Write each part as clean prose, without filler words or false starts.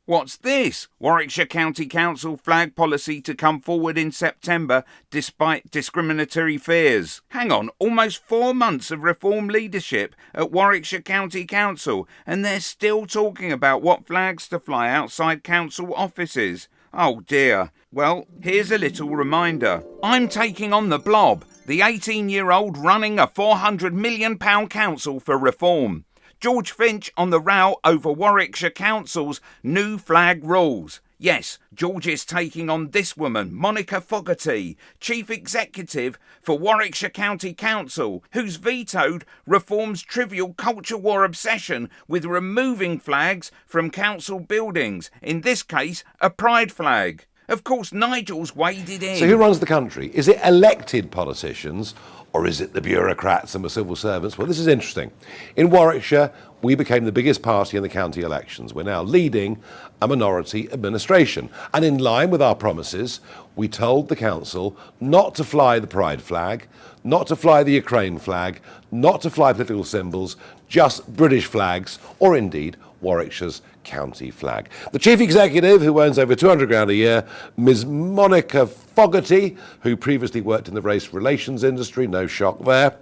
What's this? Warwickshire County Council flag policy to come forward in September despite discriminatory fears. Hang on, almost 4 months of reform leadership at Warwickshire County Council and they're still talking about what flags to fly outside council offices. Oh dear. Well, here's a little reminder. I'm taking on the blob, the 18-year-old running a £400 million council for reform. George Finch on the row over Warwickshire Council's new flag rules. Yes, George is taking on this woman, Monica Fogarty, Chief Executive for Warwickshire County Council, who's vetoed Reform's trivial culture war obsession with removing flags from council buildings, in this case, a pride flag. Of course, Nigel's waded in. So who runs the country? Is it elected politicians or is it the bureaucrats and the civil servants? Well, this is interesting. In Warwickshire, we became the biggest party in the county elections. We're now leading a minority administration. And in line with our promises, we told the council not to fly the pride flag, not to fly the Ukraine flag, not to fly political symbols, just British flags, or indeed Warwickshire's county flag. The chief executive, who earns over 200 grand a year, Ms. Monica Fogarty, who previously worked in the race relations industry, no shock there,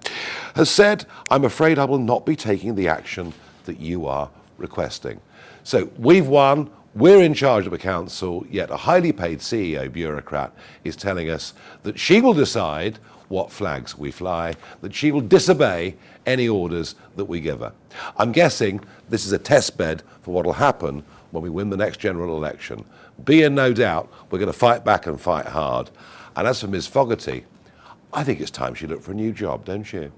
has said, "I'm afraid I will not be taking the action that you are requesting." So we've won, we're in charge of a council, yet a highly paid CEO bureaucrat is telling us that she will decide what flags we fly, that she will disobey any orders that we give her. I'm guessing this is a test bed for what will happen when we win the next general election. Be in no doubt we're going to fight back and fight hard. And as for Ms. Fogarty, I think it's time she looked for a new job, don't you?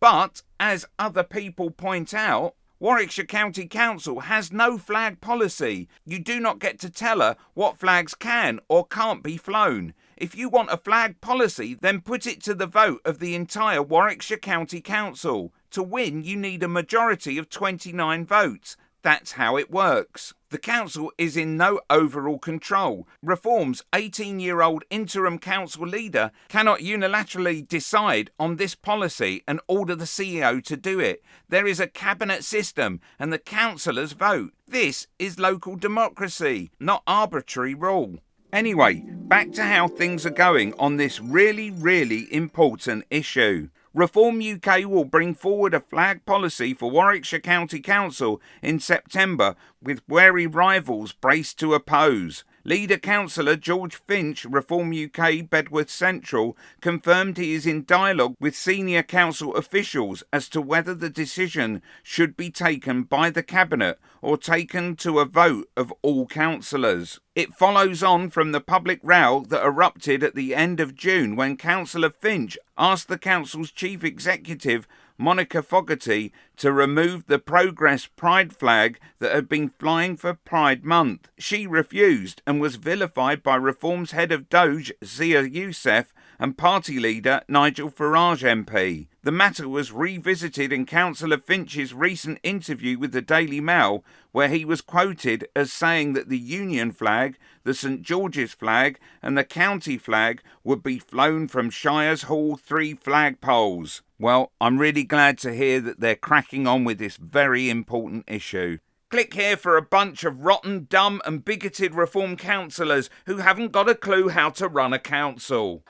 But, as other people point out, Warwickshire County Council has no flag policy. You do not get to tell her what flags can or can't be flown. If you want a flag policy, then put it to the vote of the entire Warwickshire County Council. To win, you need a majority of 29 votes. That's how it works. The council is in no overall control. Reform's 18-year-old interim council leader cannot unilaterally decide on this policy and order the CEO to do it. There is a cabinet system and the councillors vote. This is local democracy, not arbitrary rule. Anyway, back to how things are going on this really, really important issue. Reform UK will bring forward a flag policy for Warwickshire County Council in September, with wary rivals braced to oppose. Leader councillor George Finch, Reform UK Bedworth Central, confirmed he is in dialogue with senior council officials as to whether the decision should be taken by the Cabinet or taken to a vote of all councillors. It follows on from the public row that erupted at the end of June when Councillor Finch asked the council's chief executive, Monica Fogarty, to remove the Progress Pride flag that had been flying for Pride Month. She refused and was vilified by Reform's head of Doge, Zia Youssef, and party leader Nigel Farage MP. The matter was revisited in Councillor Finch's recent interview with the Daily Mail, where he was quoted as saying that the Union flag, the St George's flag and the county flag would be flown from Shire's Hall 3 flagpoles. Well, I'm really glad to hear that they're cracking on with this very important issue. Click here for a bunch of rotten, dumb and bigoted Reform councillors who haven't got a clue how to run a council.